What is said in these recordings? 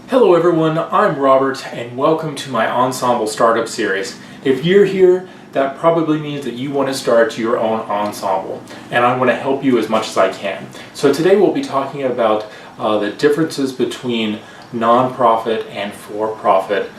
Hello everyone, I'm Robert and welcome to my Ensemble Startup Series. If you're here, that probably means that you want to start your own ensemble, and I want to help you as much as I can. So today we'll be talking about the differences between nonprofit and for-profit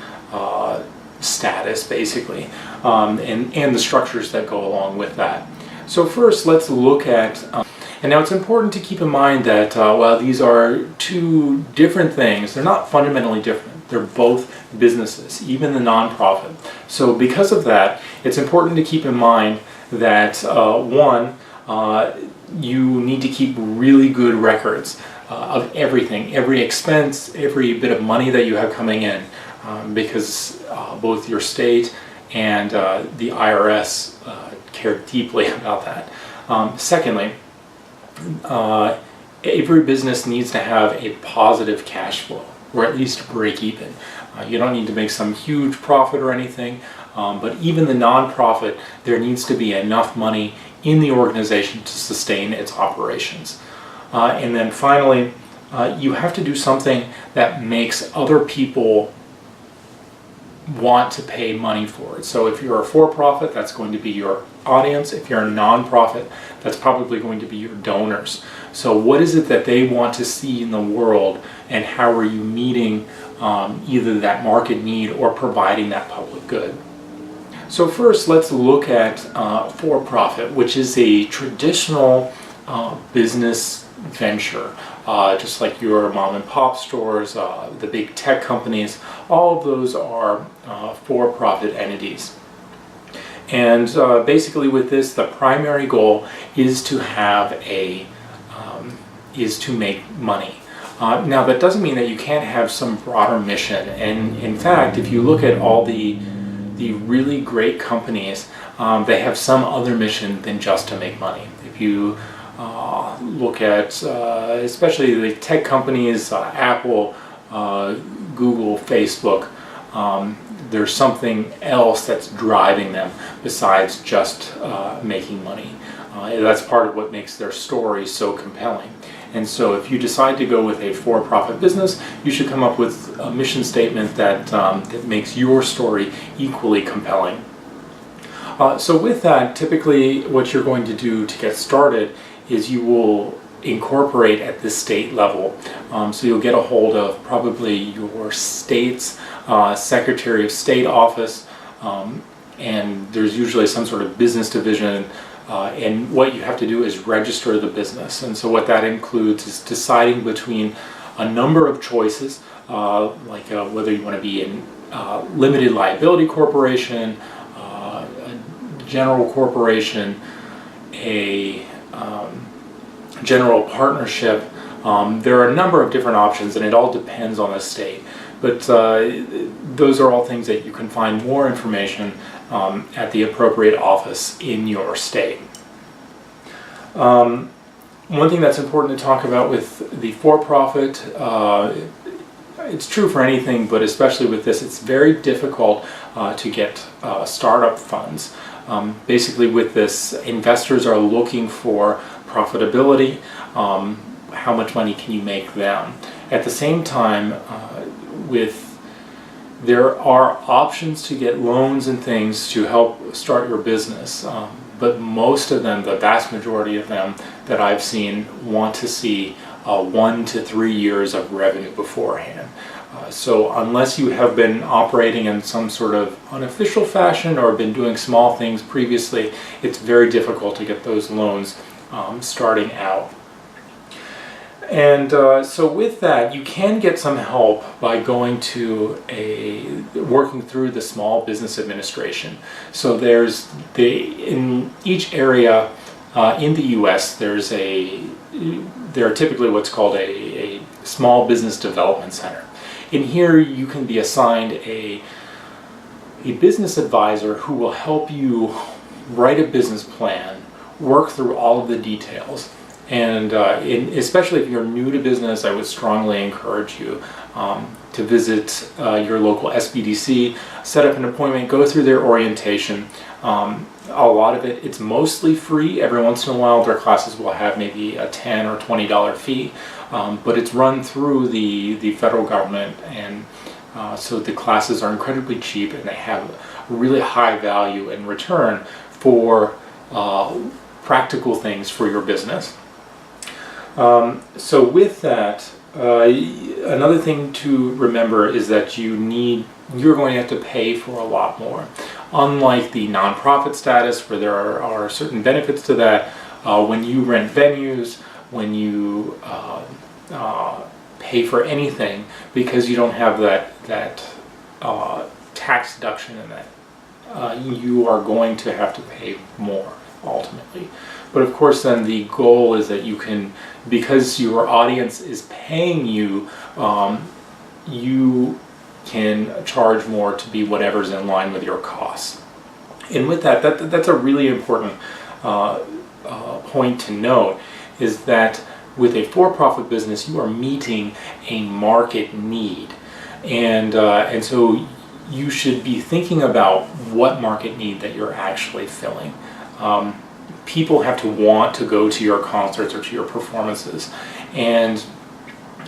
status, basically, and the structures that go along with that. So first, let's look at and now it's important to keep in mind that while these are two different things, they're not fundamentally different. They're both businesses, even the nonprofit. So because of that, it's important to keep in mind that one, you need to keep really good records of everything, every expense, every bit of money that you have coming in, because both your state and the IRS care deeply about that. Secondly, every business needs to have a positive cash flow, or at least break even. You don't need to make some huge profit or anything, but even the nonprofit, there needs to be enough money in the organization to sustain its operations. And then finally, you have to do something that makes other people want to pay money for it. So if you're a for-profit, that's going to be your audience. If you're a non-profit, that's probably going to be your donors. So what is it that they want to see in the world, and how are you meeting either that market need or providing that public good? So first, let's look at for-profit, which is a traditional business venture. Just like your mom and pop stores, the big tech companies, all of those are for-profit entities. And basically with this, the primary goal is to have is to make money. Now that doesn't mean that you can't have some broader mission. And in fact, if you look at all the really great companies, they have some other mission than just to make money. If you look at especially the tech companies, Apple, Google, Facebook, there's something else that's driving them besides just making money. That's part of what makes their story so compelling. And so if you decide to go with a for-profit business, you should come up with a mission statement that makes your story equally compelling. So with that, typically what you're going to do to get started is you will incorporate at the state level. So you'll get a hold of probably your state's Secretary of State office, and there's usually some sort of business division, and what you have to do is register the business. And so what that includes is deciding between a number of choices, like whether you want to be in limited liability corporation, a general corporation, a general partnership. There are a number of different options, and it all depends on the state. But those are all things that you can find more information at the appropriate office in your state. One thing that's important to talk about with the for-profit, it's true for anything, but especially with this, it's very difficult to get startup funds. Basically with this, investors are looking for profitability. How much money can you make them? At the same time, there are options to get loans and things to help start your business, but most of them, the vast majority of them that I've seen, want to see 1 to 3 years of revenue beforehand. So unless you have been operating in some sort of unofficial fashion or been doing small things previously, it's very difficult to get those loans starting out. And so with that, you can get some help by going to working through the Small Business Administration. So in each area in the U.S., there are typically what's called a Small Business Development Center. In here, you can be assigned a business advisor who will help you write a business plan, work through all of the details, And especially if you're new to business, I would strongly encourage you to visit your local SBDC, set up an appointment, go through their orientation. A lot of it's mostly free. Every once in a while their classes will have maybe a $10 or $20 fee, but it's run through the federal government, and so the classes are incredibly cheap, and they have really high value in return for practical things for your business. So with that, another thing to remember is that you're going to have to pay for a lot more. Unlike the nonprofit status, where there are certain benefits to that, when you rent venues, when you pay for anything, because you don't have that tax deduction in that, you are going to have to pay more ultimately. But of course then the goal is that you can, because your audience is paying you, you can charge more to be whatever's in line with your costs. And with that's a really important point to note, is that with a for-profit business you are meeting a market need, and so you should be thinking about what market need that you're actually filling. People have to want to go to your concerts or to your performances, and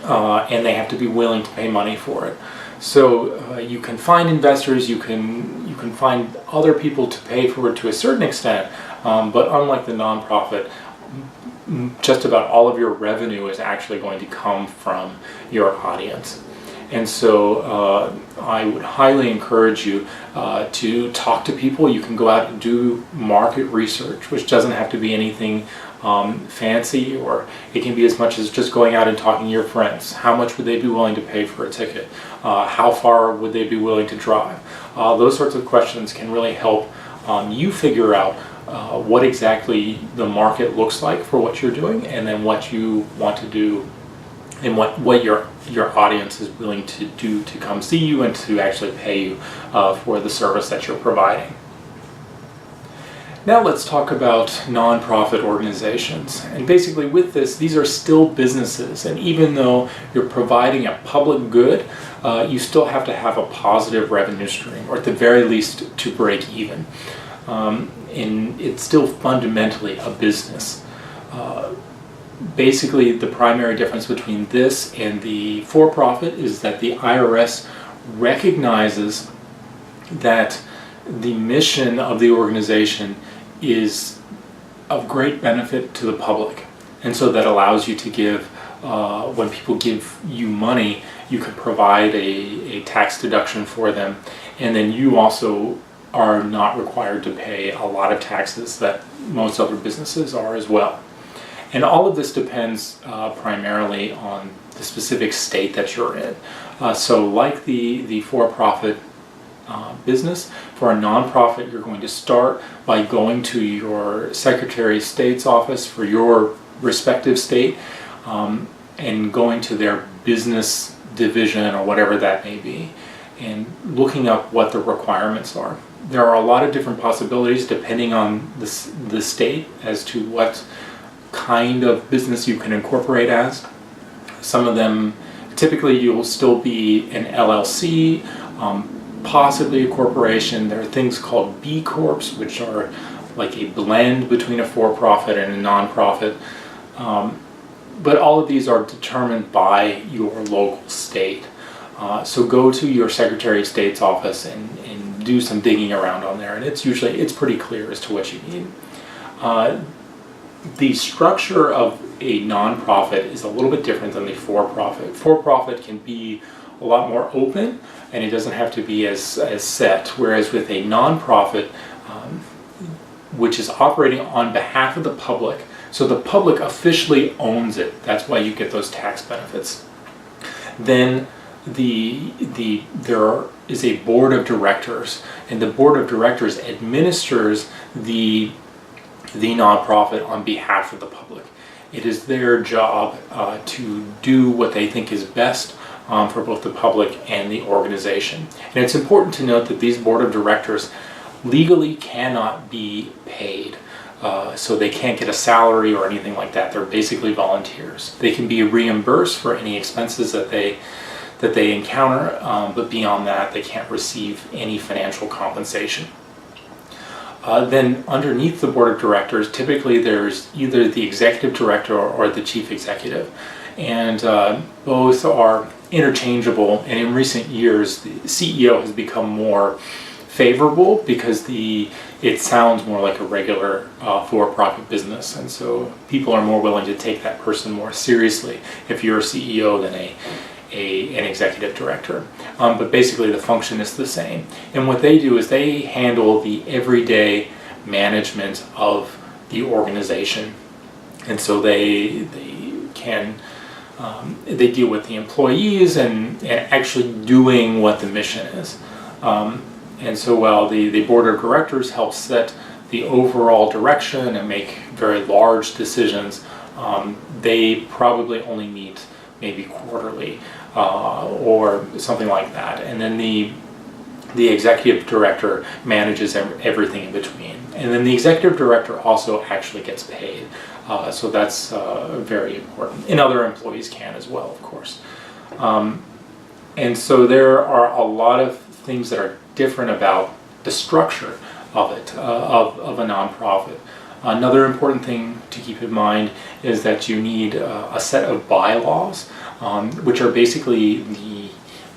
they have to be willing to pay money for it. So you can find investors, you can find other people to pay for it to a certain extent, but unlike the nonprofit, just about all of your revenue is actually going to come from your audience. And so I would highly encourage you to talk to people. You can go out and do market research, which doesn't have to be anything fancy, or it can be as much as just going out and talking to your friends. How much would they be willing to pay for a ticket? How far would they be willing to drive? Those sorts of questions can really help you figure out what exactly the market looks like for what you're doing, and then what you want to do, and what your audience is willing to do to come see you and to actually pay you for the service that you're providing. Now let's talk about nonprofit organizations. And basically with this, these are still businesses, and even though you're providing a public good, you still have to have a positive revenue stream, or at the very least to break even. And it's still fundamentally a business. Basically, the primary difference between this and the for-profit is that the IRS recognizes that the mission of the organization is of great benefit to the public, and so that allows you to give, when people give you money, you can provide a tax deduction for them, and then you also are not required to pay a lot of taxes that most other businesses are as well. And all of this depends primarily on the specific state that you're in. So like the for-profit business, for a nonprofit, you're going to start by going to your Secretary of State's office for your respective state, and going to their business division or whatever that may be, and looking up what the requirements are. There are a lot of different possibilities depending on the state as to what kind of business you can incorporate as. Some of them, typically you'll still be an LLC, possibly a corporation. There are things called B Corps, which are like a blend between a for-profit and a non-profit. But all of these are determined by your local state. So go to your Secretary of State's office and do some digging around on there, and it's pretty clear as to what you need. The structure of a nonprofit is a little bit different than the for-profit. For-profit can be a lot more open, and it doesn't have to be as set, whereas with a nonprofit, which is operating on behalf of the public, so the public officially owns it. That's why you get those tax benefits. Then there is a board of directors, and the board of directors administers the nonprofit on behalf of the public. It is their job to do what they think is best for both the public and the organization. And it's important to note that these board of directors legally cannot be paid. so they can't get a salary or anything like that. They're basically volunteers. They can be reimbursed for any expenses that they encounter, but beyond that, they can't receive any financial compensation. Then underneath the board of directors, typically there's either the executive director or the chief executive, and both are interchangeable. And in recent years, the CEO has become more favorable because it sounds more like a regular for-profit business, and so people are more willing to take that person more seriously if you're a CEO than an executive director. But basically the function is the same. And what they do is they handle the everyday management of the organization. And so they deal with the employees and actually doing what the mission is. And so while the board of directors helps set the overall direction and make very large decisions, they probably only meet maybe quarterly or something like that. And then the executive director manages everything in between. And then the executive director also actually gets paid. So that's very important. And other employees can as well, of course. And so there are a lot of things that are different about the structure of it, of a nonprofit. Another important thing to keep in mind is that you need a set of bylaws, which are basically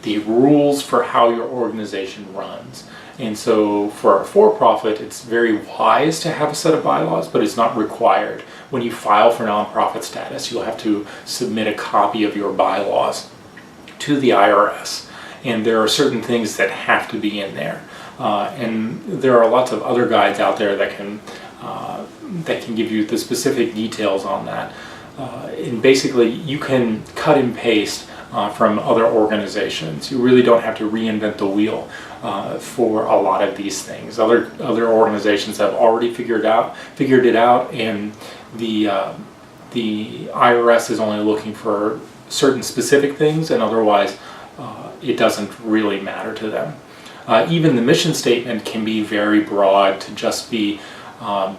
the rules for how your organization runs. And so for a for-profit, it's very wise to have a set of bylaws, but it's not required. When you file for nonprofit status, you'll have to submit a copy of your bylaws to the IRS. And there are certain things that have to be in there. And there are lots of other guides out there that can give you the specific details on that. And basically, you can cut and paste from other organizations. You really don't have to reinvent the wheel for a lot of these things. Other organizations have already figured it out, and the IRS is only looking for certain specific things, and otherwise it doesn't really matter to them. Even the mission statement can be very broad to just be,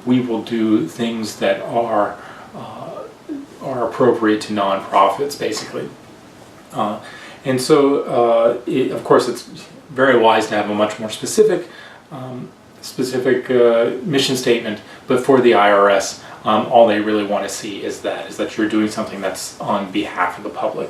we will do things that are appropriate to nonprofits, basically. And so, of course, it's very wise to have a much more specific mission statement. But for the IRS, all they really want to see is that you're doing something that's on behalf of the public.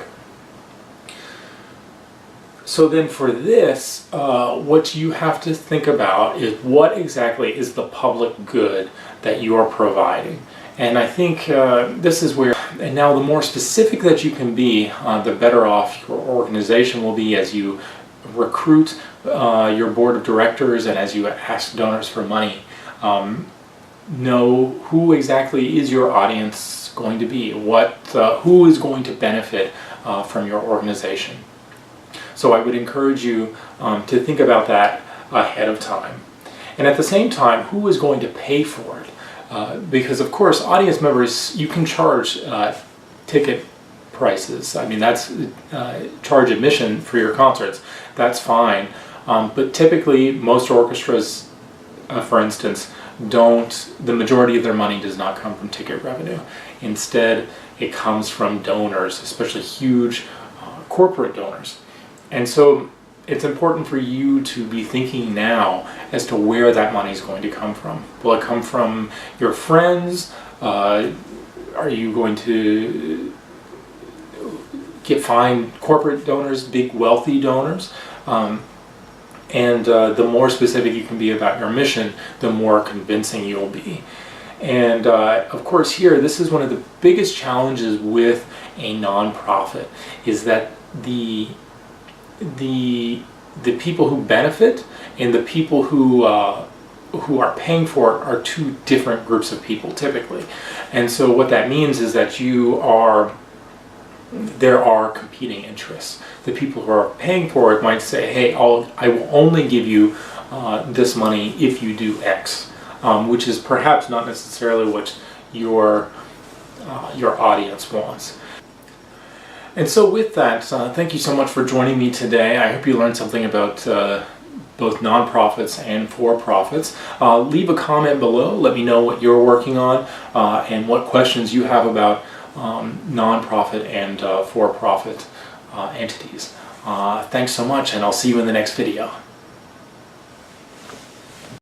So then for this, what you have to think about is what exactly is the public good that you are providing. And I think this is where, and now the more specific that you can be, the better off your organization will be as you recruit your board of directors and as you ask donors for money. Know who exactly is your audience going to be, who is going to benefit from your organization. So I would encourage you to think about that ahead of time. And at the same time, who is going to pay for it? Because of course, audience members, you can charge ticket prices. I mean, that's charge admission for your concerts. That's fine. But typically, most orchestras, for instance, the majority of their money does not come from ticket revenue. Instead, it comes from donors, especially huge corporate donors. And so it's important for you to be thinking now as to where that money is going to come from. Will it come from your friends? Are you going to find corporate donors, big wealthy donors? And the more specific you can be about your mission, the more convincing you'll be. And of course here, this is one of the biggest challenges with a nonprofit, is that the people who benefit and the people who are paying for it are two different groups of people typically. And so what that means is that there are competing interests. The people who are paying for it might say, hey, I will only give you this money if you do X, which is perhaps not necessarily what your audience wants. And so with that, thank you so much for joining me today. I hope you learned something about both nonprofits and for-profits. Leave a comment below. Let me know what you're working on and what questions you have about nonprofit and for-profit entities. Thanks so much, and I'll see you in the next video.